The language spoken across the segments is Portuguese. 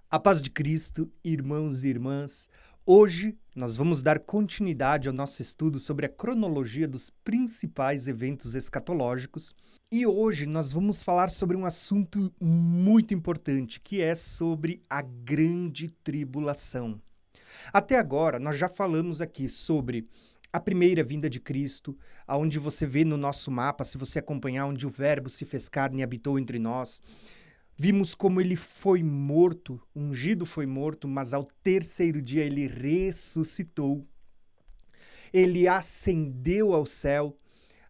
A paz de Cristo, irmãos e irmãs. Hoje nós vamos dar continuidade ao nosso estudo sobre a cronologia dos principais eventos escatológicos. E hoje nós vamos falar sobre um assunto muito importante, que é sobre a grande tribulação. Até agora nós já falamos aqui sobre a primeira vinda de Cristo, aonde você vê no nosso mapa, se você acompanhar, onde o Verbo se fez carne e habitou entre nós. Vimos como ele foi morto, ungido foi morto, mas ao terceiro dia ele ressuscitou. Ele ascendeu ao céu,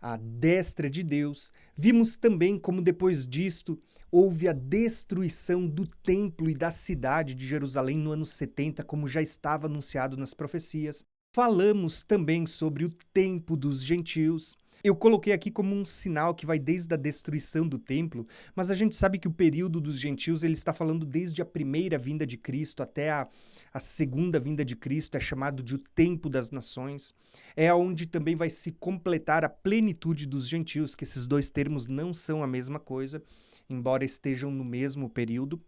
à destra de Deus. Vimos também como depois disto houve a destruição do templo e da cidade de Jerusalém no ano 70, como já estava anunciado nas profecias. Falamos também sobre o tempo dos gentios. Eu coloquei aqui como um sinal que vai desde a destruição do templo, mas a gente sabe que o período dos gentios ele está falando desde a primeira vinda de Cristo até a segunda vinda de Cristo, é chamado de o tempo das nações. É onde também vai se completar a plenitude dos gentios, que esses dois termos não são a mesma coisa, embora estejam no mesmo período.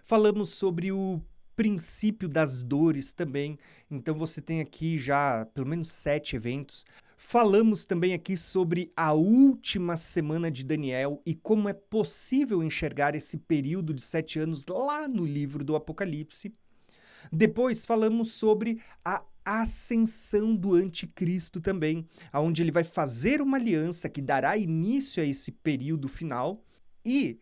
Falamos sobre o princípio das dores também, então você tem aqui já pelo menos 7 eventos. Falamos também aqui sobre a última semana de Daniel e como é possível enxergar esse período de 7 anos lá no livro do Apocalipse. Depois falamos sobre a ascensão do anticristo também, onde ele vai fazer uma aliança que dará início a esse período final. E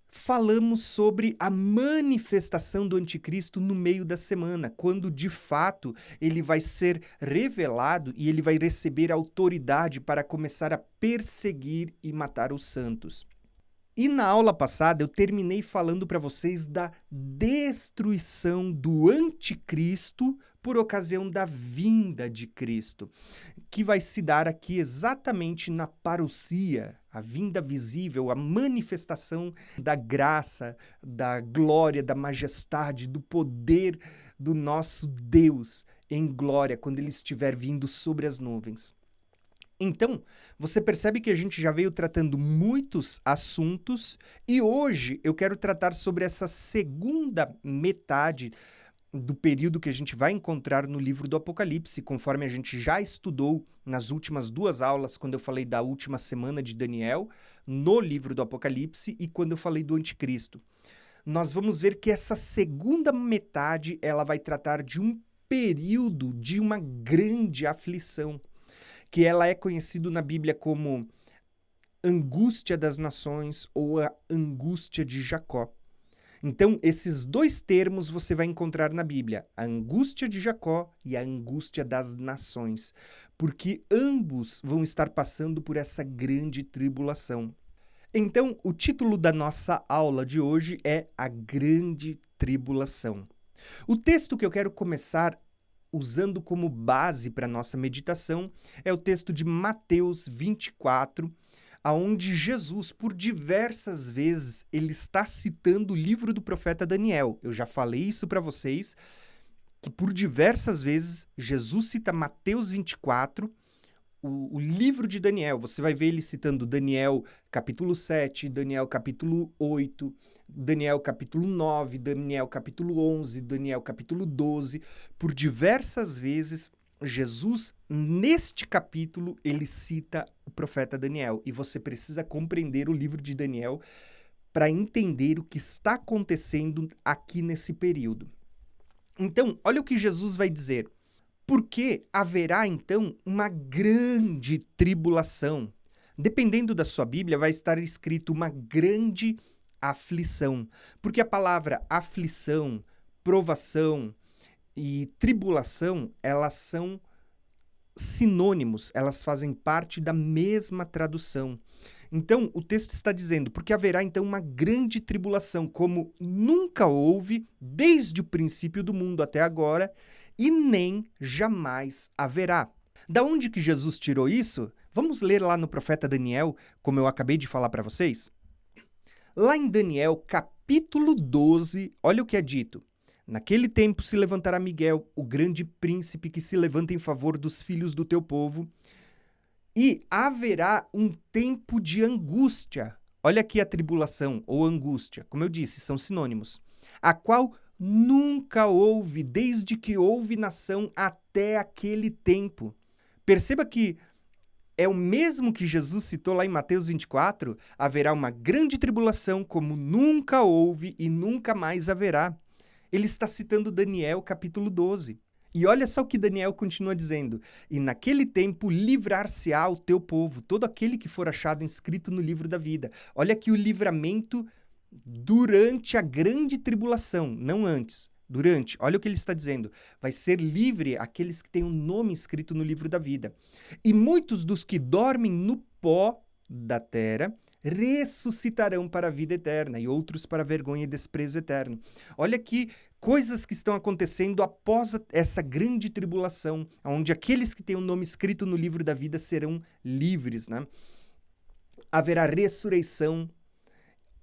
falamos sobre a manifestação do anticristo no meio da semana, quando de fato ele vai ser revelado e ele vai receber autoridade para começar a perseguir e matar os santos. E na aula passada eu terminei falando para vocês da destruição do anticristo por ocasião da vinda de Cristo, que vai se dar aqui exatamente na parousia, a vinda visível, a manifestação da graça, da glória, da majestade, do poder do nosso Deus em glória, quando ele estiver vindo sobre as nuvens. Então, você percebe que a gente já veio tratando muitos assuntos e hoje eu quero tratar sobre essa segunda metade do período que a gente vai encontrar no livro do Apocalipse, conforme a gente já estudou nas últimas 2 aulas, quando eu falei da última semana de Daniel, no livro do Apocalipse, e quando eu falei do anticristo. Nós vamos ver que essa segunda metade, ela vai tratar de um período de uma grande aflição, que ela é conhecido na Bíblia como angústia das nações ou a angústia de Jacó. Então, esses 2 termos você vai encontrar na Bíblia, a angústia de Jacó e a angústia das nações, porque ambos vão estar passando por essa grande tribulação. Então, o título da nossa aula de hoje é A Grande Tribulação. O texto que eu quero começar usando como base para a nossa meditação é o texto de Mateus 24, aonde Jesus, por diversas vezes, ele está citando o livro do profeta Daniel. Eu já falei isso para vocês, que por diversas vezes Jesus cita Mateus 24, o livro de Daniel. Você vai ver ele citando Daniel capítulo 7, Daniel capítulo 8, Daniel capítulo 9, Daniel capítulo 11, Daniel capítulo 12. Por diversas vezes, Jesus, neste capítulo, ele cita o profeta Daniel. E você precisa compreender o livro de Daniel para entender o que está acontecendo aqui nesse período. Então, olha o que Jesus vai dizer. Porque haverá, então, uma grande tribulação. Dependendo da sua Bíblia, vai estar escrito uma grande aflição. Porque a palavra aflição, provação e tribulação, elas são sinônimos, elas fazem parte da mesma tradução. Então, o texto está dizendo, porque haverá então uma grande tribulação, como nunca houve desde o princípio do mundo até agora, e nem jamais haverá. Da onde que Jesus tirou isso? Vamos ler lá no profeta Daniel, como eu acabei de falar para vocês. Lá em Daniel, capítulo 12, olha o que é dito. Naquele tempo se levantará Miguel, o grande príncipe que se levanta em favor dos filhos do teu povo, e haverá um tempo de angústia. Olha aqui a tribulação ou angústia. Como eu disse, são sinônimos. a qual nunca houve, desde que houve nação até aquele tempo. Perceba que é o mesmo que Jesus citou lá em Mateus 24, haverá uma grande tribulação como nunca houve e nunca mais haverá. Ele está citando Daniel capítulo 12. E olha só o que Daniel continua dizendo: e naquele tempo livrar-se-á o teu povo, todo aquele que for achado inscrito no livro da vida. Olha aqui o livramento durante a grande tribulação, não antes. Durante, olha o que ele está dizendo, vai ser livre aqueles que têm o nome escrito no livro da vida. E muitos dos que dormem no pó da terra ressuscitarão para a vida eterna, e outros para a vergonha e desprezo eterno. Olha aqui coisas que estão acontecendo após essa grande tribulação, onde aqueles que têm o nome escrito no livro da vida serão livres, né? Haverá ressurreição.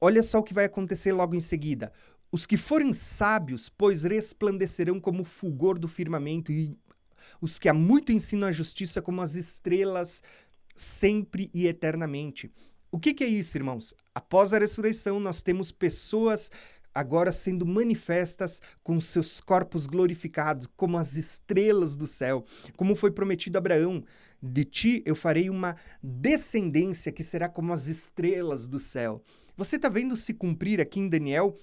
Olha só o que vai acontecer logo em seguida. Os que forem sábios, pois resplandecerão como o fulgor do firmamento, e os que há muito ensinam a justiça como as estrelas, sempre e eternamente. O que é isso, irmãos? Após a ressurreição, nós temos pessoas agora sendo manifestas com seus corpos glorificados, como as estrelas do céu, como foi prometido a Abraão. De ti eu farei uma descendência que será como as estrelas do céu. Você está vendo se cumprir aqui em Daniel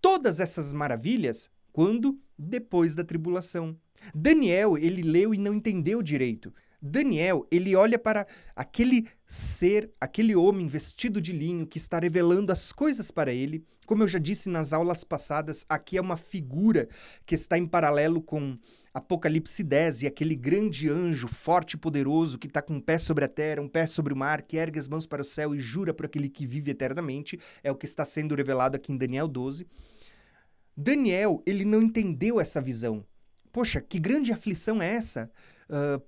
todas essas maravilhas? Quando? Depois da tribulação. Daniel, ele leu e não entendeu direito. Daniel, ele olha para aquele ser, aquele homem vestido de linho que está revelando as coisas para ele. Como eu já disse nas aulas passadas, aqui é uma figura que está em paralelo com Apocalipse 10, e aquele grande anjo forte e poderoso que está com um pé sobre a terra, um pé sobre o mar, que ergue as mãos para o céu e jura por aquele que vive eternamente, é o que está sendo revelado aqui em Daniel 12. Daniel, ele não entendeu essa visão. Poxa, que grande aflição é essa?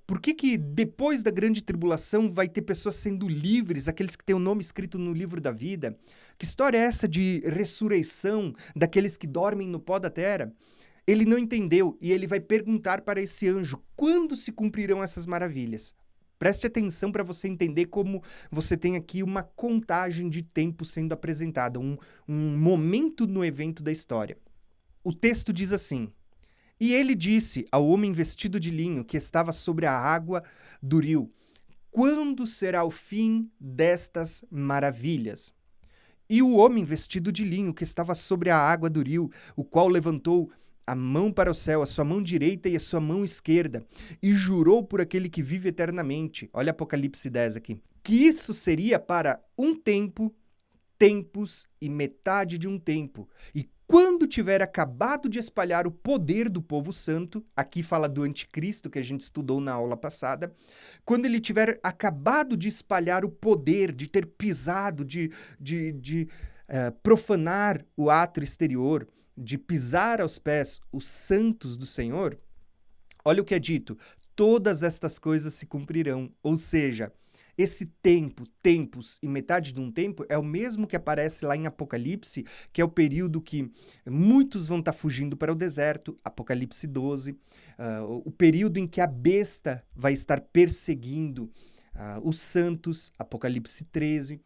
Por que depois da grande tribulação vai ter pessoas sendo livres, aqueles que têm o nome escrito no livro da vida? Que história é essa de ressurreição daqueles que dormem no pó da terra? Ele não entendeu e ele vai perguntar para esse anjo quando se cumprirão essas maravilhas. Preste atenção para você entender como você tem aqui uma contagem de tempo sendo apresentada, um momento no evento da história. O texto diz assim: e ele disse ao homem vestido de linho que estava sobre a água do rio: quando será o fim destas maravilhas? E o homem vestido de linho que estava sobre a água do rio, o qual levantou a mão para o céu, a sua mão direita e a sua mão esquerda, e jurou por aquele que vive eternamente, olha Apocalipse 10 aqui, que isso seria para um tempo, tempos e metade de um tempo, e quando tiver acabado de espalhar o poder do povo santo, aqui fala do anticristo que a gente estudou na aula passada, quando ele tiver acabado de espalhar o poder, de ter pisado, de profanar o átrio exterior, de pisar aos pés os santos do Senhor, olha o que é dito: todas estas coisas se cumprirão. Ou seja, esse tempo, tempos e metade de um tempo é o mesmo que aparece lá em Apocalipse, que é o período que muitos vão estar fugindo para o deserto, Apocalipse 12, o período em que a besta vai estar perseguindo os santos, Apocalipse 13.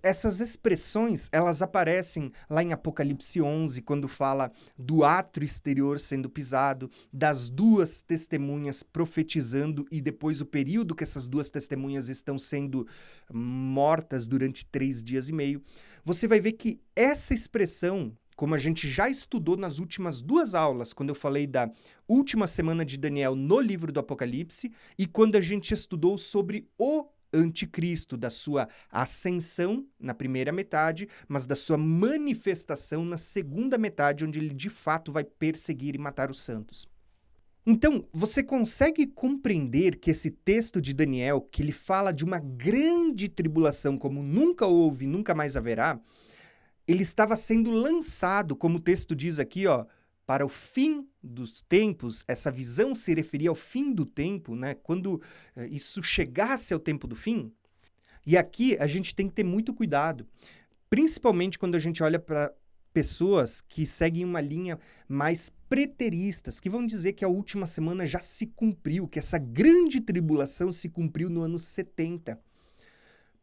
Essas expressões, elas aparecem lá em Apocalipse 11, quando fala do átrio exterior sendo pisado, das duas testemunhas profetizando e depois o período que essas duas testemunhas estão sendo mortas durante 3 dias e meio. Você vai ver que essa expressão, como a gente já estudou nas últimas 2 aulas, quando eu falei da última semana de Daniel no livro do Apocalipse e quando a gente estudou sobre o anticristo, da sua ascensão na primeira metade, mas da sua manifestação na segunda metade, onde ele de fato vai perseguir e matar os santos. Então, você consegue compreender que esse texto de Daniel, que ele fala de uma grande tribulação como nunca houve, nunca mais haverá, ele estava sendo lançado, como o texto diz aqui, para o fim dos tempos. Essa visão se referia ao fim do tempo, né? Quando isso chegasse ao tempo do fim. E aqui a gente tem que ter muito cuidado, principalmente quando a gente olha para pessoas que seguem uma linha mais preteristas, que vão dizer que a última semana já se cumpriu, que essa grande tribulação se cumpriu no ano 70.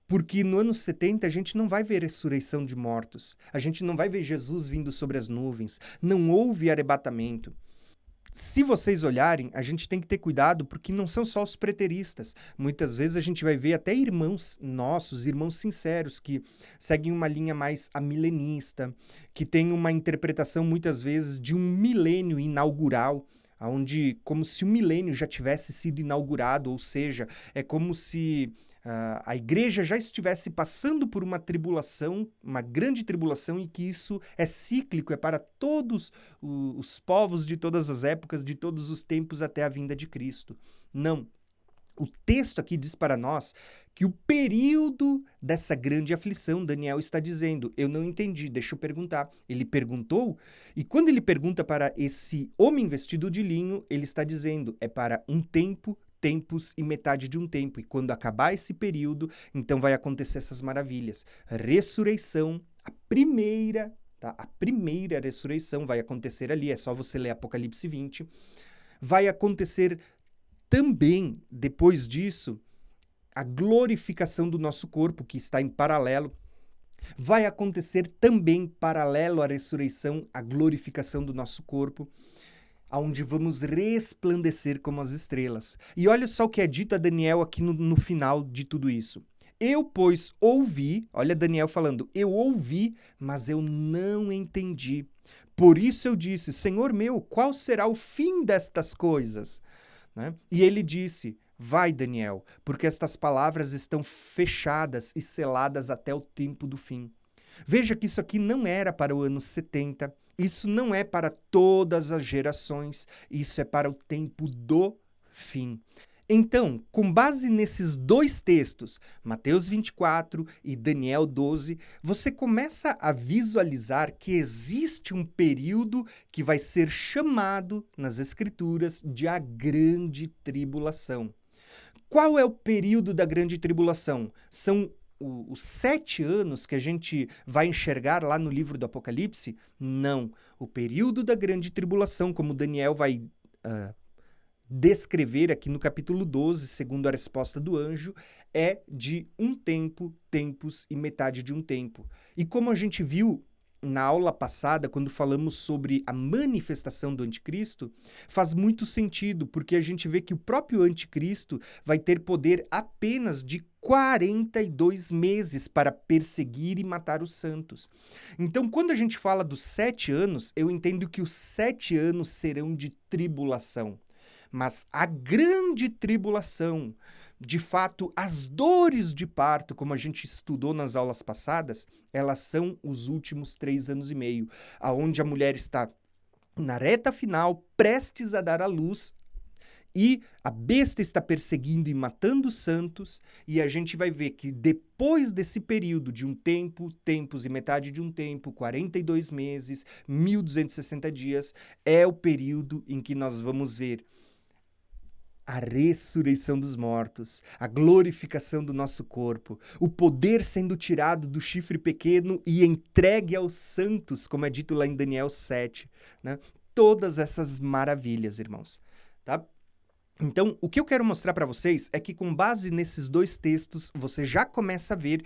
Porque no ano 70 a gente não vai ver ressurreição de mortos, a gente não vai ver Jesus vindo sobre as nuvens, não houve arrebatamento. Se vocês olharem, a gente tem que ter cuidado porque não são só os preteristas. Muitas vezes a gente vai ver até irmãos nossos, irmãos sinceros, que seguem uma linha mais amilenista, que tem uma interpretação muitas vezes de um milênio inaugural, onde como se o milênio já tivesse sido inaugurado, ou seja, é como se a igreja já estivesse passando por uma tribulação, uma grande tribulação, e que isso é cíclico, é para todos os povos de todas as épocas, de todos os tempos até a vinda de Cristo. Não. O texto aqui diz para nós que o período dessa grande aflição, Daniel está dizendo, eu não entendi, deixa eu perguntar. Ele perguntou, e quando ele pergunta para esse homem vestido de linho, ele está dizendo, é para um tempo, tempos e metade de um tempo. E quando acabar esse período, então vai acontecer essas maravilhas. Ressurreição, a primeira, tá? A primeira ressurreição vai acontecer ali, é só você ler Apocalipse 20. Vai acontecer também, depois disso, a glorificação do nosso corpo, que está em paralelo. Vai acontecer também, paralelo à ressurreição, a glorificação do nosso corpo, onde vamos resplandecer como as estrelas. E olha só o que é dito a Daniel aqui no final de tudo isso. Eu, pois, ouvi, olha Daniel falando, eu ouvi, mas eu não entendi. Por isso eu disse, Senhor meu, qual será o fim destas coisas? Né? E ele disse, vai Daniel, porque estas palavras estão fechadas e seladas até o tempo do fim. Veja que isso aqui não era para o ano 70, isso não é para todas as gerações, isso é para o tempo do fim. Então, com base nesses dois textos, Mateus 24 e Daniel 12, você começa a visualizar que existe um período que vai ser chamado nas Escrituras de a Grande Tribulação. Qual é o período da Grande Tribulação? São os 7 anos que a gente vai enxergar lá no livro do Apocalipse? Não. O período da Grande Tribulação, como Daniel vai descrever aqui no capítulo 12, segundo a resposta do anjo, é de um tempo, tempos e metade de um tempo. E como a gente viu na aula passada, quando falamos sobre a manifestação do anticristo, faz muito sentido, porque a gente vê que o próprio anticristo vai ter poder apenas de 42 meses para perseguir e matar os santos. Então, quando a gente fala dos 7 anos, eu entendo que os 7 anos serão de tribulação. Mas a grande tribulação, de fato, as dores de parto, como a gente estudou nas aulas passadas, elas são os últimos 3 anos e meio, aonde a mulher está na reta final, prestes a dar à luz, e a besta está perseguindo e matando os santos, e a gente vai ver que depois desse período de um tempo, tempos e metade de um tempo, 42 meses, 1260 dias, é o período em que nós vamos ver a ressurreição dos mortos, a glorificação do nosso corpo, o poder sendo tirado do chifre pequeno e entregue aos santos, como é dito lá em Daniel 7, né? Todas essas maravilhas, irmãos, tá? Então, o que eu quero mostrar para vocês é que com base nesses dois textos, você já começa a ver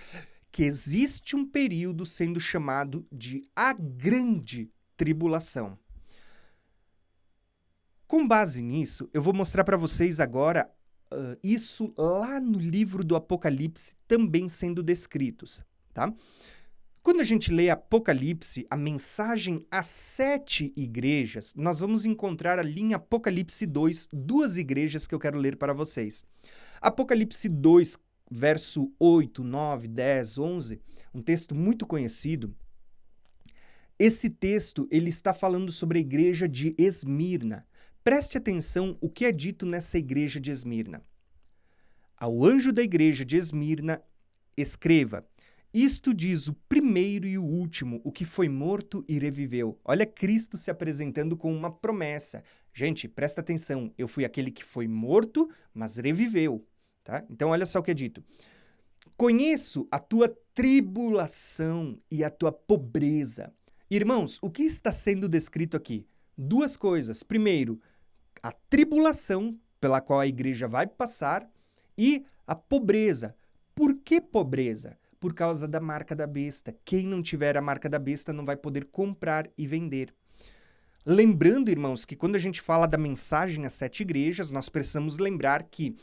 que existe um período sendo chamado de a Grande Tribulação. Com base nisso, eu vou mostrar para vocês agora isso lá no livro do Apocalipse também sendo descritos, tá? Quando a gente lê Apocalipse, a mensagem às 7 igrejas, nós vamos encontrar ali em Apocalipse 2, 2 igrejas que eu quero ler para vocês. Apocalipse 2, verso 8, 9, 10, 11, um texto muito conhecido. Esse texto, ele está falando sobre a igreja de Esmirna. Preste atenção o que é dito nessa igreja de Esmirna. Ao anjo da igreja de Esmirna, escreva: isto diz o primeiro e o último, o que foi morto e reviveu. Olha Cristo se apresentando com uma promessa. Gente, presta atenção, eu fui aquele que foi morto, mas reviveu. Tá? Então, olha só o que é dito. Conheço a tua tribulação e a tua pobreza. Irmãos, o que está sendo descrito aqui? Duas coisas. Primeiro, a tribulação pela qual a igreja vai passar e a pobreza. Por que pobreza? Por causa da marca da besta. Quem não tiver a marca da besta não vai poder comprar e vender. Lembrando, irmãos, que quando a gente fala da mensagem às 7 igrejas, nós precisamos lembrar que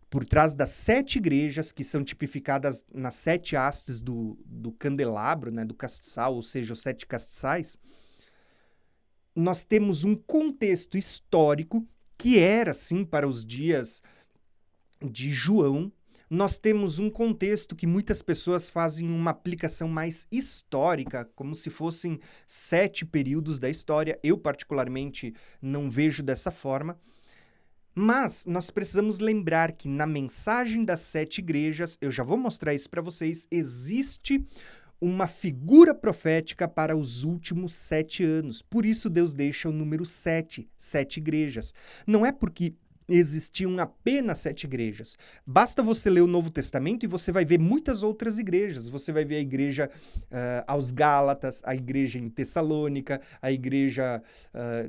por trás das 7 igrejas, que são tipificadas nas 7 hastes do candelabro, né, do castiçal, ou seja, os 7 castiçais, nós temos um contexto histórico que era, sim, para os dias de João. Nós temos um contexto que muitas pessoas fazem uma aplicação mais histórica, como se fossem 7 períodos da história. Eu, particularmente, não vejo dessa forma. Mas nós precisamos lembrar que na mensagem das 7 igrejas, eu já vou mostrar isso para vocês, existe uma figura profética para os últimos 7 anos. Por isso Deus deixa o número 7, 7 igrejas. Não é porque existiam apenas 7 igrejas. Basta você ler o Novo Testamento e você vai ver muitas outras igrejas. Você vai ver a igreja aos Gálatas, a igreja em Tessalônica, a igreja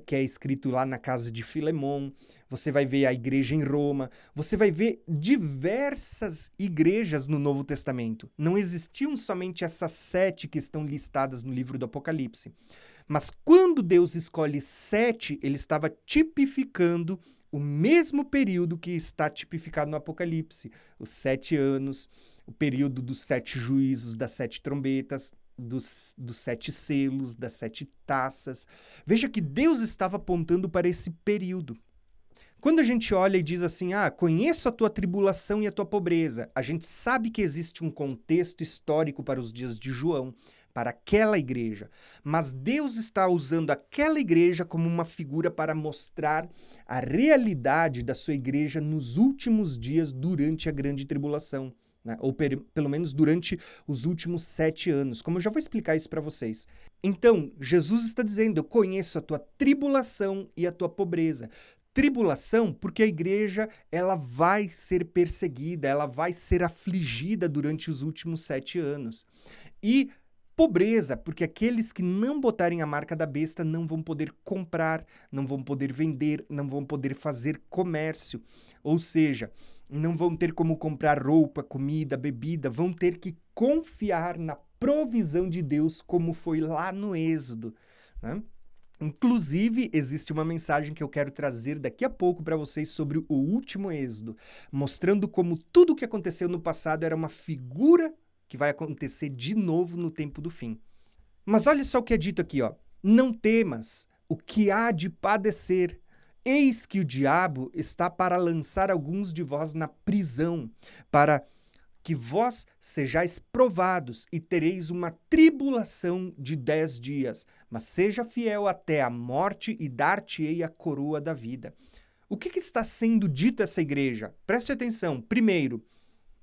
que é escrito lá na casa de Filemon. Você vai ver a igreja em Roma. Você vai ver diversas igrejas no Novo Testamento. Não existiam somente essas 7 que estão listadas no livro do Apocalipse. Mas quando Deus escolhe 7, ele estava tipificando o mesmo período que está tipificado no Apocalipse, os 7 anos, o período dos 7 juízos, das 7 trombetas, dos 7 selos, das 7 taças. Veja que Deus estava apontando para esse período. Quando a gente olha e diz assim, conheço a tua tribulação e a tua pobreza, a gente sabe que existe um contexto histórico para os dias de João, para aquela igreja. Mas Deus está usando aquela igreja como uma figura para mostrar a realidade da sua igreja nos últimos dias durante a grande tribulação, né? Ou pelo menos durante os últimos 7 anos, como eu já vou explicar isso para vocês. Então, Jesus está dizendo, eu conheço a tua tribulação e a tua pobreza. Tribulação, porque a igreja ela vai ser perseguida, ela vai ser afligida durante os últimos 7 anos. E pobreza, porque aqueles que não botarem a marca da besta não vão poder comprar, não vão poder vender, não vão poder fazer comércio. Ou seja, não vão ter como comprar roupa, comida, bebida, vão ter que confiar na provisão de Deus, como foi lá no Êxodo, né? Inclusive, existe uma mensagem que eu quero trazer daqui a pouco para vocês sobre o último Êxodo, mostrando como tudo o que aconteceu no passado era uma figura que vai acontecer de novo no tempo do fim. Mas olha só o que é dito aqui, ó. Não temas o que há de padecer. Eis que o diabo está para lançar alguns de vós na prisão, para que vós sejais provados e tereis uma tribulação de 10 dias. Mas seja fiel até a morte e dar-te-ei a coroa da vida. O que está sendo dito a essa igreja? Preste atenção. Primeiro,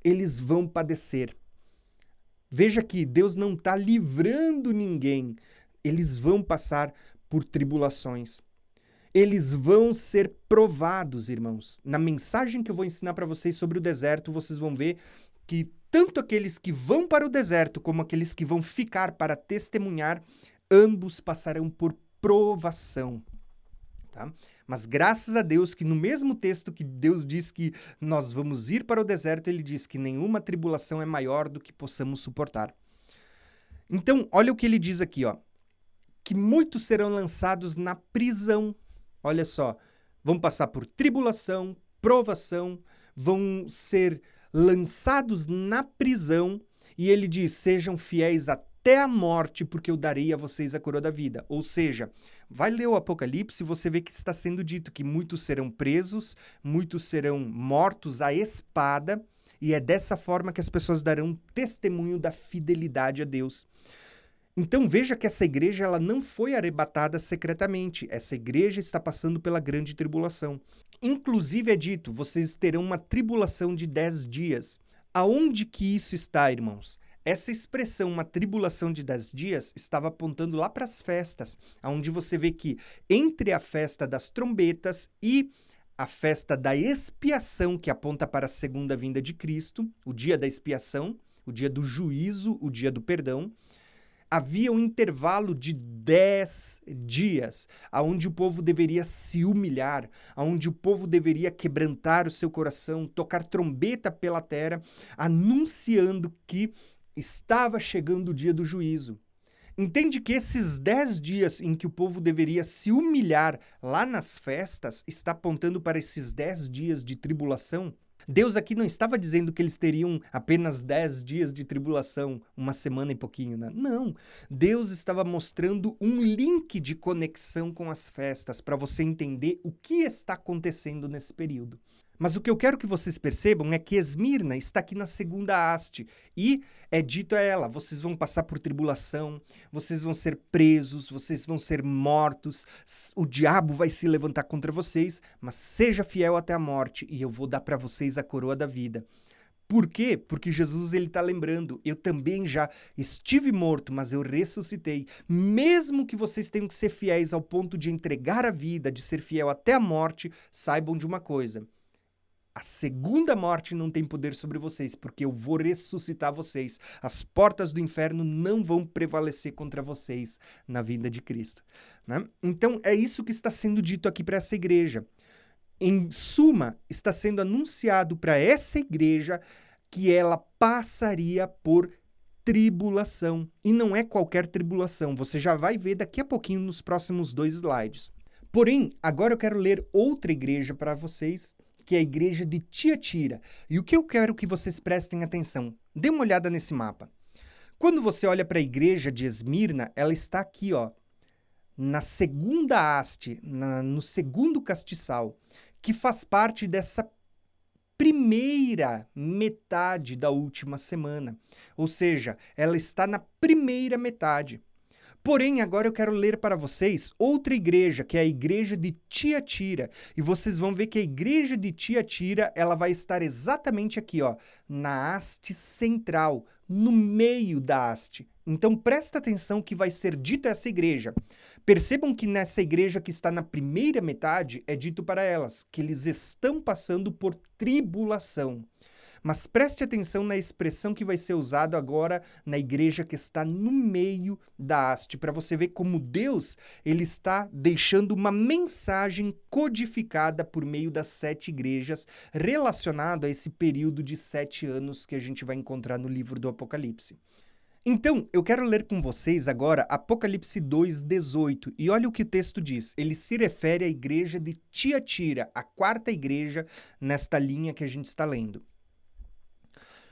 eles vão padecer. Veja que Deus não está livrando ninguém. Eles vão passar por tribulações. Eles vão ser provados, irmãos. Na mensagem que eu vou ensinar para vocês sobre o deserto, vocês vão ver que tanto aqueles que vão para o deserto como aqueles que vão ficar para testemunhar, ambos passarão por provação. Tá? Mas graças a Deus que no mesmo texto que Deus diz que nós vamos ir para o deserto, ele diz que nenhuma tribulação é maior do que possamos suportar. Então, olha o que ele diz aqui, ó, que muitos serão lançados na prisão. Olha só, vão passar por tribulação, provação, vão ser lançados na prisão, e ele diz, sejam fiéis até a morte, porque eu darei a vocês a coroa da vida. Ou seja, vai ler o Apocalipse e você vê que está sendo dito que muitos serão presos, muitos serão mortos à espada, e é dessa forma que as pessoas darão testemunho da fidelidade a Deus. Então veja que essa igreja ela não foi arrebatada secretamente, essa igreja está passando pela grande tribulação. Inclusive é dito, vocês terão uma tribulação de 10 dias. Aonde que isso está, irmãos? Essa expressão, uma tribulação de 10 dias, estava apontando lá para as festas, onde você vê que entre a festa das trombetas e a festa da expiação, que aponta para a segunda vinda de Cristo, o dia da expiação, o dia do juízo, o dia do perdão, Havia um intervalo de 10 dias, onde o povo deveria se humilhar, onde o povo deveria quebrantar o seu coração, tocar trombeta pela terra, anunciando que estava chegando o dia do juízo. Entende que esses 10 dias em que o povo deveria se humilhar lá nas festas está apontando para esses 10 dias de tribulação? Deus aqui não estava dizendo que eles teriam apenas 10 dias de tribulação, uma semana e pouquinho, né? Não. Deus estava mostrando um link de conexão com as festas para você entender o que está acontecendo nesse período. Mas o que eu quero que vocês percebam é que Esmirna está aqui na segunda haste e é dito a ela, vocês vão passar por tribulação, vocês vão ser presos, vocês vão ser mortos, o diabo vai se levantar contra vocês, mas seja fiel até a morte e eu vou dar para vocês a coroa da vida. Por quê? Porque Jesus ele está lembrando, eu também já estive morto, mas eu ressuscitei. Mesmo que vocês tenham que ser fiéis ao ponto de entregar a vida, de ser fiel até a morte, saibam de uma coisa. A segunda morte não tem poder sobre vocês, porque eu vou ressuscitar vocês. As portas do inferno não vão prevalecer contra vocês na vinda de Cristo, né? Então, é isso que está sendo dito aqui para essa igreja. Em suma, está sendo anunciado para essa igreja que ela passaria por tribulação. E não é qualquer tribulação, você já vai ver daqui a pouquinho nos próximos 2 slides. Porém, agora eu quero ler outra igreja para vocês, que é a igreja de Tiatira. E o que eu quero que vocês prestem atenção? Dê uma olhada nesse mapa. Quando você olha para a igreja de Esmirna, ela está aqui, ó, na segunda haste, no segundo castiçal, que faz parte dessa primeira metade da última semana. Ou seja, ela está na primeira metade. Porém, agora eu quero ler para vocês outra igreja, que é a igreja de Tiatira. E vocês vão ver que a igreja de Tiatira, ela vai estar exatamente aqui, ó, na haste central, no meio da haste. Então, presta atenção que vai ser dito a essa igreja. Percebam que nessa igreja que está na primeira metade, é dito para elas que eles estão passando por tribulação. Mas preste atenção na expressão que vai ser usada agora na igreja que está no meio da haste, para você ver como Deus ele está deixando uma mensagem codificada por meio das 7 igrejas relacionado a esse período de 7 anos que a gente vai encontrar no livro do Apocalipse. Então, eu quero ler com vocês agora Apocalipse 2:18, e olha o que o texto diz. Ele se refere à igreja de Tiatira, a 4ª igreja nesta linha que a gente está lendo.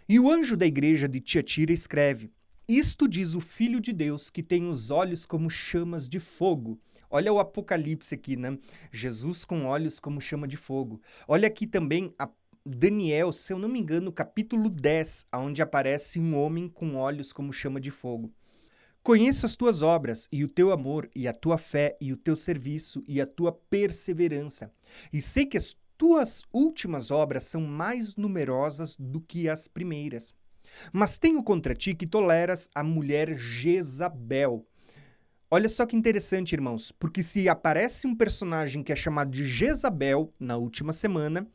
E o anjo da igreja de Tiatira escreve: Isto diz o Filho de Deus, que tem os olhos como chamas de fogo. Olha o Apocalipse aqui, né? Jesus com olhos como chama de fogo. Olha aqui também a Daniel, se eu não me engano, capítulo 10, onde aparece um homem com olhos como chama de fogo. Conheço as tuas obras, e o teu amor, e a tua fé, e o teu serviço, e a tua perseverança. E sei que as tuas últimas obras são mais numerosas do que as primeiras. Mas tenho contra ti que toleras a mulher Jezabel. Olha só que interessante, irmãos, porque se aparece um personagem que é chamado de Jezabel na última semana,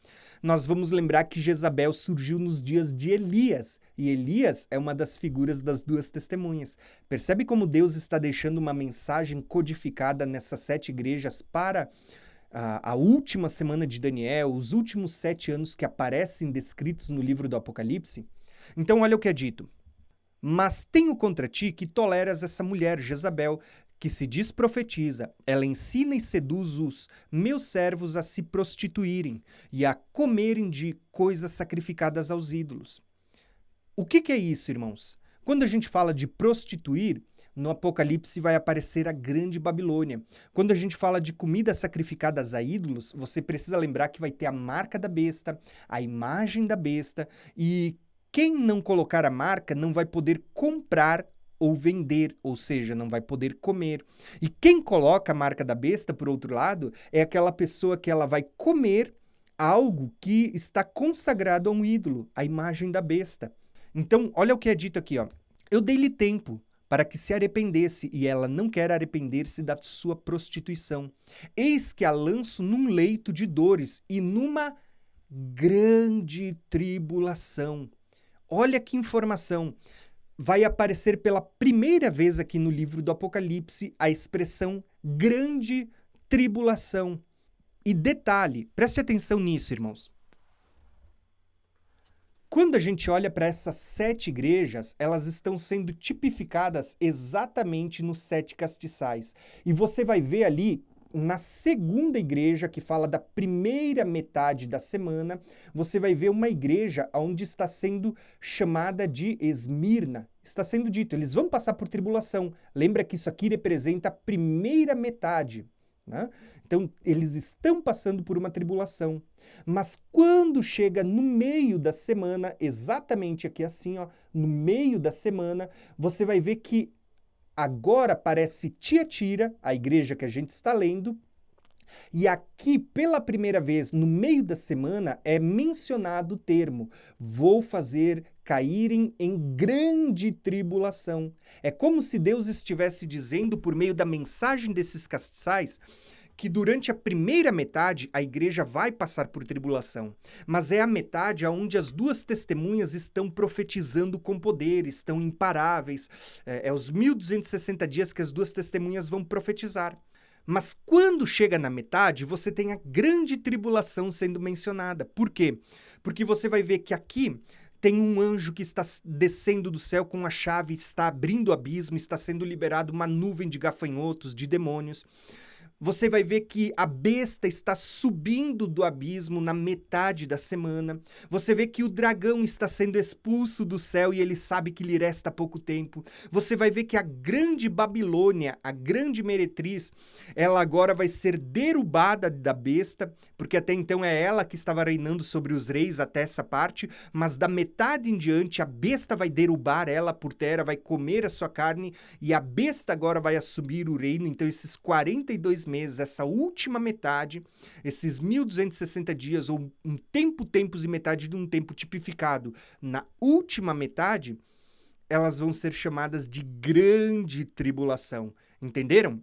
nós vamos lembrar que Jezabel surgiu nos dias de Elias, e Elias é uma das figuras das 2 testemunhas. Percebe como Deus está deixando uma mensagem codificada nessas 7 igrejas para a última semana de Daniel, os últimos 7 anos que aparecem descritos no livro do Apocalipse? Então, olha o que é dito. Mas tenho contra ti que toleras essa mulher, Jezabel, que se diz profetiza. Ela ensina e seduz os meus servos a se prostituírem e a comerem de coisas sacrificadas aos ídolos. O que é isso, irmãos? Quando a gente fala de prostituir, no Apocalipse vai aparecer a Grande Babilônia. Quando a gente fala de comidas sacrificadas a ídolos, você precisa lembrar que vai ter a marca da besta, a imagem da besta, e quem não colocar a marca não vai poder comprar ou vender, ou seja, não vai poder comer. E quem coloca a marca da besta, por outro lado, é aquela pessoa que ela vai comer algo que está consagrado a um ídolo, a imagem da besta. Então, olha o que é dito aqui, ó. Eu dei-lhe tempo para que se arrependesse, e ela não quer arrepender-se da sua prostituição. Eis que a lanço num leito de dores e numa grande tribulação. Olha que informação. vai aparecer pela primeira vez aqui no livro do Apocalipse a expressão grande tribulação. E detalhe, preste atenção nisso, irmãos. Quando a gente olha para essas 7 igrejas, elas estão sendo tipificadas exatamente nos 7 castiçais. E você vai ver ali, na segunda igreja, que fala da primeira metade da semana, você vai ver uma igreja onde está sendo chamada de Esmirna. Está sendo dito, eles vão passar por tribulação. Lembra que isso aqui representa a primeira metade, né? Então, eles estão passando por uma tribulação. Mas quando chega no meio da semana, exatamente aqui assim, ó, no meio da semana, você vai ver que agora aparece Tiatira, a igreja que a gente está lendo, e aqui, pela primeira vez, no meio da semana, é mencionado o termo: vou fazer caírem em grande tribulação. É como se Deus estivesse dizendo, por meio da mensagem desses castiçais, que durante a primeira metade a igreja vai passar por tribulação, mas é a metade onde as 2 testemunhas estão profetizando com poder, estão imparáveis. É os 1260 dias que as 2 testemunhas vão profetizar. Mas quando chega na metade, você tem a grande tribulação sendo mencionada. Por quê? Porque você vai ver que aqui tem um anjo que está descendo do céu com a chave, está abrindo o abismo, está sendo liberado uma nuvem de gafanhotos, de demônios. Você vai ver que a besta está subindo do abismo na metade da semana. Você vê que o dragão está sendo expulso do céu e ele sabe que lhe resta pouco tempo. Você vai ver que a grande Babilônia, a grande meretriz, ela agora vai ser derrubada da besta, porque até então é ela que estava reinando sobre os reis até essa parte, mas da metade em diante a besta vai derrubar ela por terra, vai comer a sua carne e a besta agora vai assumir o reino. Então esses 42 meses, essa última metade, esses 1260 dias, ou um tempo, tempos e metade de um tempo tipificado na última metade, elas vão ser chamadas de grande tribulação. Entenderam?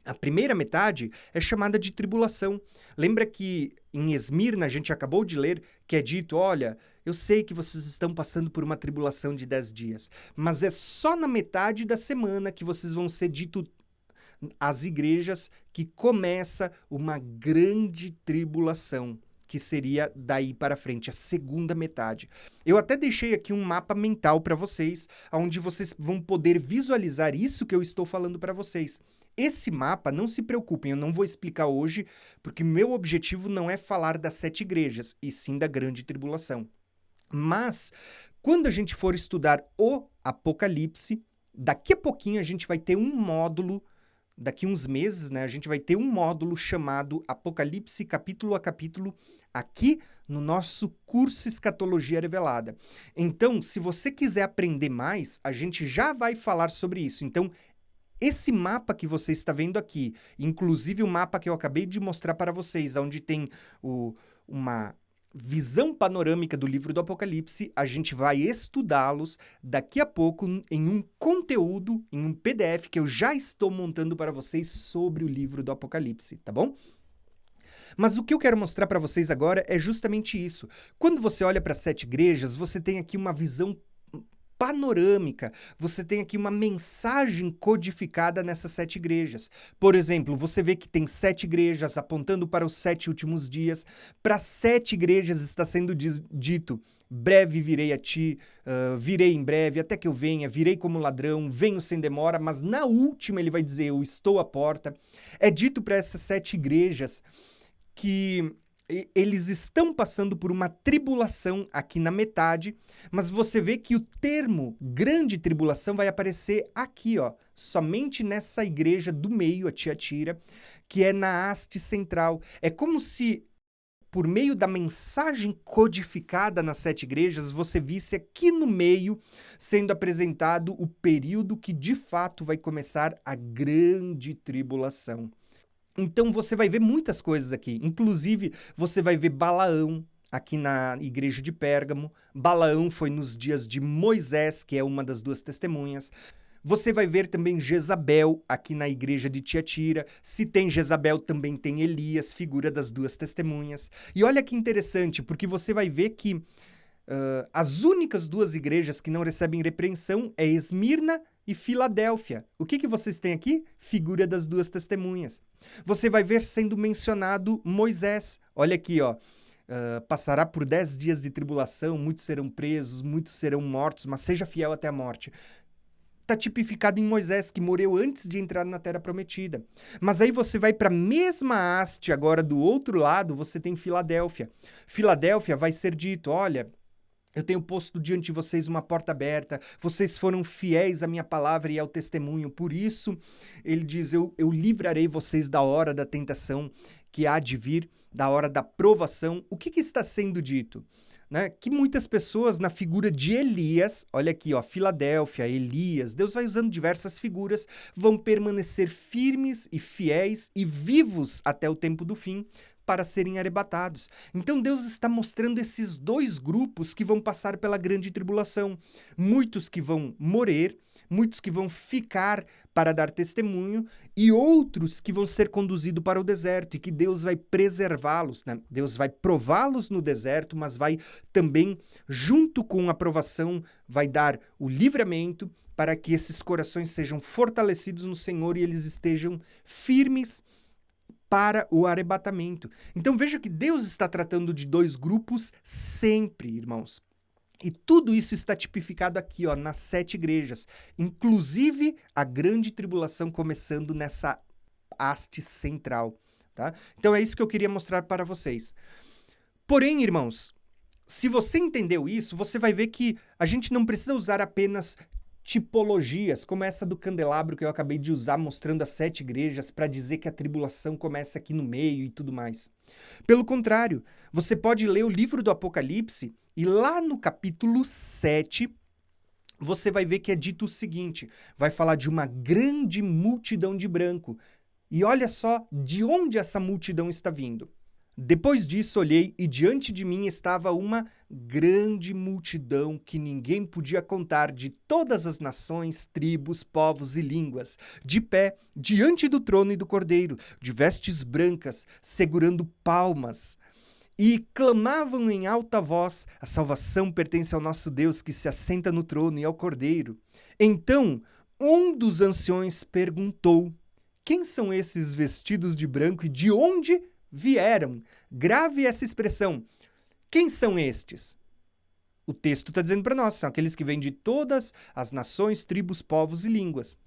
A primeira metade é chamada de tribulação. Lembra que em Esmirna a gente acabou de ler que é dito, olha, eu sei que vocês estão passando por uma tribulação de 10 dias, mas é só na metade da semana que vocês vão ser dito as igrejas que começa uma grande tribulação, que seria daí para frente, a segunda metade. Eu até deixei aqui um mapa mental para vocês, onde vocês vão poder visualizar isso que eu estou falando para vocês. Esse mapa, não se preocupem, eu não vou explicar hoje, porque meu objetivo não é falar das 7 igrejas, e sim da grande tribulação. Mas, quando a gente for estudar o Apocalipse, daqui a pouquinho a gente vai ter um módulo. Daqui uns meses, né, a gente vai ter um módulo chamado Apocalipse capítulo a capítulo aqui no nosso curso Escatologia Revelada. Então, se você quiser aprender mais, a gente já vai falar sobre isso. Então, esse mapa que você está vendo aqui, inclusive o mapa que eu acabei de mostrar para vocês, onde tem uma visão panorâmica do livro do Apocalipse, a gente vai estudá-los daqui a pouco em um conteúdo, em um PDF que eu já estou montando para vocês sobre o livro do Apocalipse, tá bom? Mas o que eu quero mostrar para vocês agora é justamente isso. Quando você olha para as 7 igrejas, você tem aqui uma visão panorâmica, você tem aqui uma mensagem codificada nessas 7 igrejas. Por exemplo, você vê que tem 7 igrejas apontando para os 7 últimos dias. Para 7 igrejas está sendo dito, breve virei a ti, virei em breve, até que eu venha, virei como ladrão, venho sem demora, mas na última ele vai dizer, eu estou à porta. É dito para essas 7 igrejas que eles estão passando por uma tribulação aqui na metade, mas você vê que o termo grande tribulação vai aparecer aqui, ó, somente nessa igreja do meio, a Tiatira, que é na haste central. É como se, por meio da mensagem codificada nas 7 igrejas, você visse aqui no meio sendo apresentado o período que de fato vai começar a grande tribulação. Então você vai ver muitas coisas aqui, inclusive você vai ver Balaão aqui na igreja de Pérgamo. Balaão foi nos dias de Moisés, que é uma das 2 testemunhas. Você vai ver também Jezabel aqui na igreja de Tiatira. Se tem Jezabel, também tem Elias, figura das 2 testemunhas. E olha que interessante, porque você vai ver que As únicas duas igrejas que não recebem repreensão é Esmirna e Filadélfia. O que vocês têm aqui? Figura das duas testemunhas. Você vai ver sendo mencionado Moisés. Olha aqui, ó. Passará por 10 dias de tribulação, muitos serão presos, muitos serão mortos, mas seja fiel até a morte. Está tipificado em Moisés, que morreu antes de entrar na Terra Prometida. Mas aí você vai para a mesma haste, agora do outro lado, você tem Filadélfia. Filadélfia vai ser dito, olha, eu tenho posto diante de vocês uma porta aberta, vocês foram fiéis à minha palavra e ao testemunho, por isso, ele diz, eu livrarei vocês da hora da tentação que há de vir, da hora da provação. O que está sendo dito? Né? Que muitas pessoas na figura de Elias, olha aqui, ó, Filadélfia, Elias, Deus vai usando diversas figuras, vão permanecer firmes e fiéis e vivos até o tempo do fim, para serem arrebatados. Então Deus está mostrando esses dois grupos que vão passar pela grande tribulação. Muitos que vão morrer, muitos que vão ficar para dar testemunho e outros que vão ser conduzidos para o deserto e que Deus vai preservá-los, né? Deus vai prová-los no deserto, mas vai também, junto com a provação, vai dar o livramento para que esses corações sejam fortalecidos no Senhor e eles estejam firmes para o arrebatamento. Então veja que Deus está tratando de dois grupos sempre, irmãos. E tudo isso está tipificado aqui, ó, nas 7 igrejas, inclusive a grande tribulação começando nessa haste central, tá? Então é isso que eu queria mostrar para vocês. Porém, irmãos, se você entendeu isso, você vai ver que a gente não precisa usar apenas tipologias, como essa do candelabro que eu acabei de usar, mostrando as 7 igrejas, para dizer que a tribulação começa aqui no meio e tudo mais. Pelo contrário, você pode ler o livro do Apocalipse e lá no capítulo 7, você vai ver que é dito o seguinte, vai falar de uma grande multidão de branco. E olha só de onde essa multidão está vindo. Depois disso olhei e diante de mim estava uma grande multidão que ninguém podia contar, de todas as nações, tribos, povos e línguas, de pé diante do trono e do Cordeiro, de vestes brancas, segurando palmas. E clamavam em alta voz, a salvação pertence ao nosso Deus que se assenta no trono e ao Cordeiro. Então um dos anciões perguntou, quem são esses vestidos de branco e de onde vieram? Grave essa expressão. Quem são estes? O texto está dizendo para nós, são aqueles que vêm de todas as nações, tribos, povos e línguas.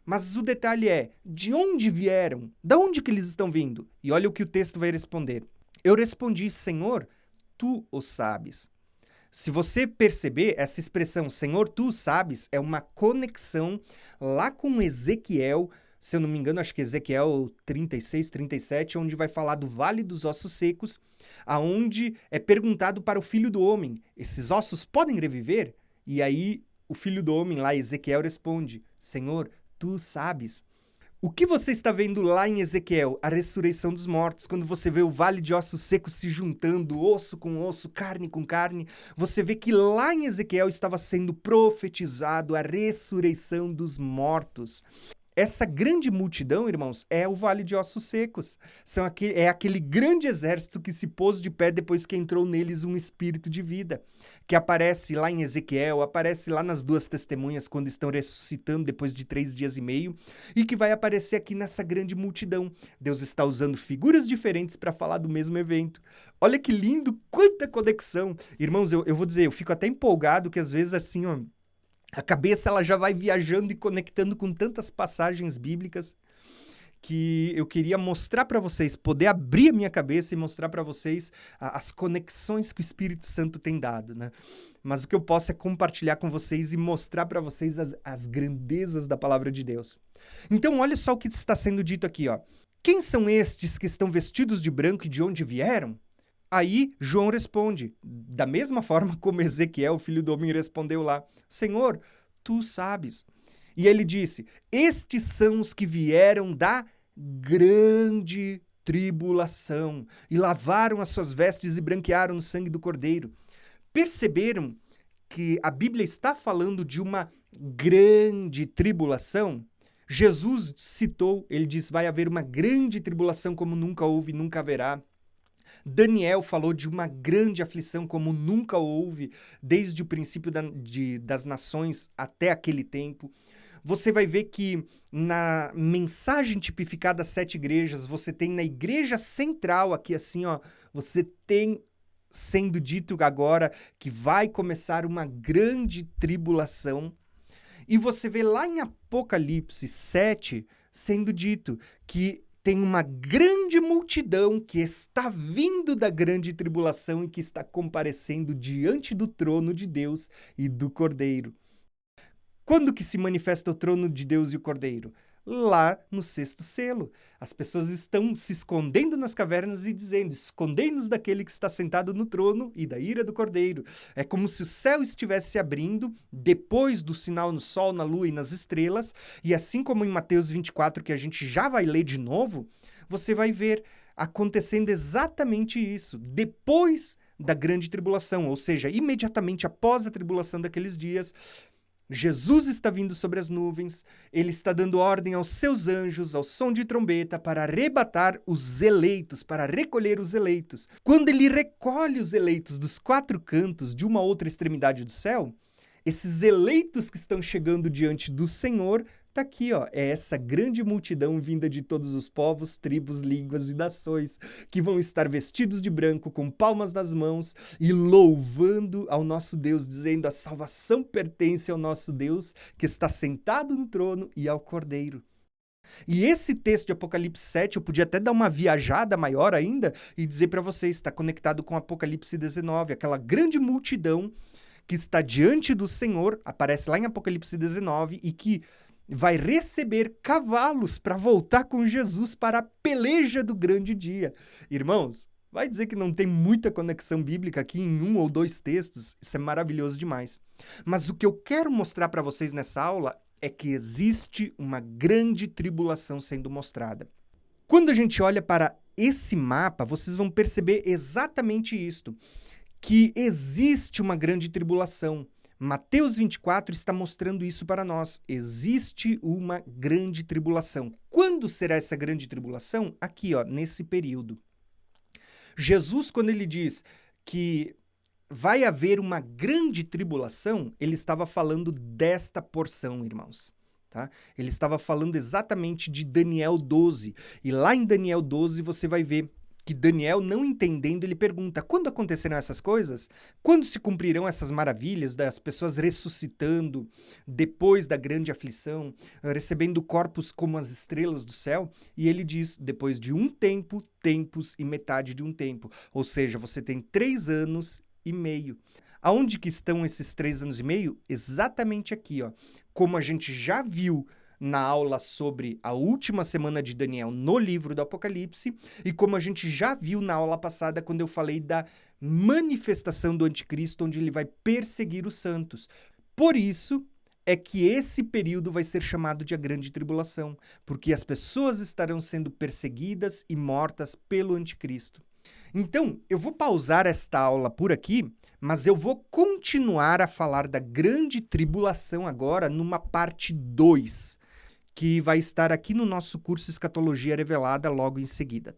Mas o detalhe é, de onde vieram? De onde que eles estão vindo? E olha o que o texto vai responder. Eu respondi, Senhor, tu o sabes. Se você perceber, essa expressão, Senhor, tu o sabes, é uma conexão lá com Ezequiel, se eu não me engano, acho que Ezequiel 36, 37, onde vai falar do Vale dos Ossos Secos, aonde é perguntado para o Filho do Homem, esses ossos podem reviver? E aí o Filho do Homem lá, Ezequiel, responde, Senhor, tu sabes. O que você está vendo lá em Ezequiel? A ressurreição dos mortos. Quando você vê o vale de ossos secos se juntando, osso com osso, carne com carne, você vê que lá em Ezequiel estava sendo profetizado a ressurreição dos mortos. Essa grande multidão, irmãos, é o Vale de Ossos Secos. É aquele grande exército que se pôs de pé depois que entrou neles um espírito de vida, que aparece lá em Ezequiel, aparece lá nas 2 testemunhas quando estão ressuscitando depois de 3 dias e meio, e que vai aparecer aqui nessa grande multidão. Deus está usando figuras diferentes para falar do mesmo evento. Olha que lindo, quanta conexão. Irmãos, eu vou dizer, eu fico até empolgado que às vezes assim, ó, a cabeça ela já vai viajando e conectando com tantas passagens bíblicas que eu queria mostrar para vocês, poder abrir a minha cabeça e mostrar para vocês as conexões que o Espírito Santo tem dado, né? Mas o que eu posso é compartilhar com vocês e mostrar para vocês as grandezas da palavra de Deus. Então, olha só o que está sendo dito aqui, ó. Quem são estes que estão vestidos de branco e de onde vieram? Aí João responde, da mesma forma como Ezequiel, filho do homem, respondeu lá, Senhor, tu sabes. E ele disse, estes são os que vieram da grande tribulação e lavaram as suas vestes e branquearam no sangue do Cordeiro. Perceberam que a Bíblia está falando de uma grande tribulação? Jesus citou, ele diz, vai haver uma grande tribulação como nunca houve e nunca haverá. Daniel falou de uma grande aflição como nunca houve, desde o princípio das nações até aquele tempo. Você vai ver que na mensagem tipificada às 7 igrejas, você tem na igreja central aqui assim, ó, você tem sendo dito agora que vai começar uma grande tribulação. E você vê lá em Apocalipse 7 sendo dito que tem uma grande multidão que está vindo da grande tribulação e que está comparecendo diante do trono de Deus e do Cordeiro. Quando que se manifesta o trono de Deus e o Cordeiro? Lá no 6º selo. As pessoas estão se escondendo nas cavernas e dizendo: escondei-nos daquele que está sentado no trono e da ira do Cordeiro. É como se o céu estivesse se abrindo depois do sinal no sol, na lua e nas estrelas, e assim como em Mateus 24, que a gente já vai ler de novo, você vai ver acontecendo exatamente isso. Depois da grande tribulação, ou seja, imediatamente após a tribulação daqueles dias, Jesus está vindo sobre as nuvens, ele está dando ordem aos seus anjos, ao som de trombeta, para arrebatar os eleitos, para recolher os eleitos. Quando ele recolhe os eleitos dos 4 cantos de uma outra extremidade do céu, esses eleitos que estão chegando diante do Senhor, tá aqui, ó, é essa grande multidão vinda de todos os povos, tribos, línguas e nações, que vão estar vestidos de branco, com palmas nas mãos e louvando ao nosso Deus, dizendo: a salvação pertence ao nosso Deus, que está sentado no trono, e ao Cordeiro. E esse texto de Apocalipse 7, eu podia até dar uma viajada maior ainda e dizer para vocês, está conectado com Apocalipse 19, aquela grande multidão que está diante do Senhor, aparece lá em Apocalipse 19, e que vai receber cavalos para voltar com Jesus para a peleja do grande dia. Irmãos, vai dizer que não tem muita conexão bíblica aqui em 1 ou 2 textos? Isso é maravilhoso demais. Mas o que eu quero mostrar para vocês nessa aula é que existe uma grande tribulação sendo mostrada. Quando a gente olha para esse mapa, vocês vão perceber exatamente isto, que existe uma grande tribulação. Mateus 24 está mostrando isso para nós. Existe uma grande tribulação. Quando será essa grande tribulação? Aqui, ó, nesse período. Jesus, quando ele diz que vai haver uma grande tribulação, ele estava falando desta porção, irmãos. Tá? Ele estava falando exatamente de Daniel 12. E lá em Daniel 12 você vai ver que Daniel, não entendendo, ele pergunta: quando acontecerão essas coisas? Quando se cumprirão essas maravilhas das pessoas ressuscitando depois da grande aflição, recebendo corpos como as estrelas do céu? E ele diz: depois de um tempo, tempos e metade de um tempo. Ou seja, você tem 3 anos e meio. Aonde que estão esses 3 anos e meio? Exatamente aqui, ó. Como a gente já viu na aula sobre a última semana de Daniel no livro do Apocalipse, e como a gente já viu na aula passada quando eu falei da manifestação do anticristo, onde ele vai perseguir os santos. Por isso é que esse período vai ser chamado de a grande tribulação, porque as pessoas estarão sendo perseguidas e mortas pelo anticristo. Então, eu vou pausar esta aula por aqui, mas eu vou continuar a falar da grande tribulação agora numa parte 2, que vai estar aqui no nosso curso Escatologia Revelada logo em seguida.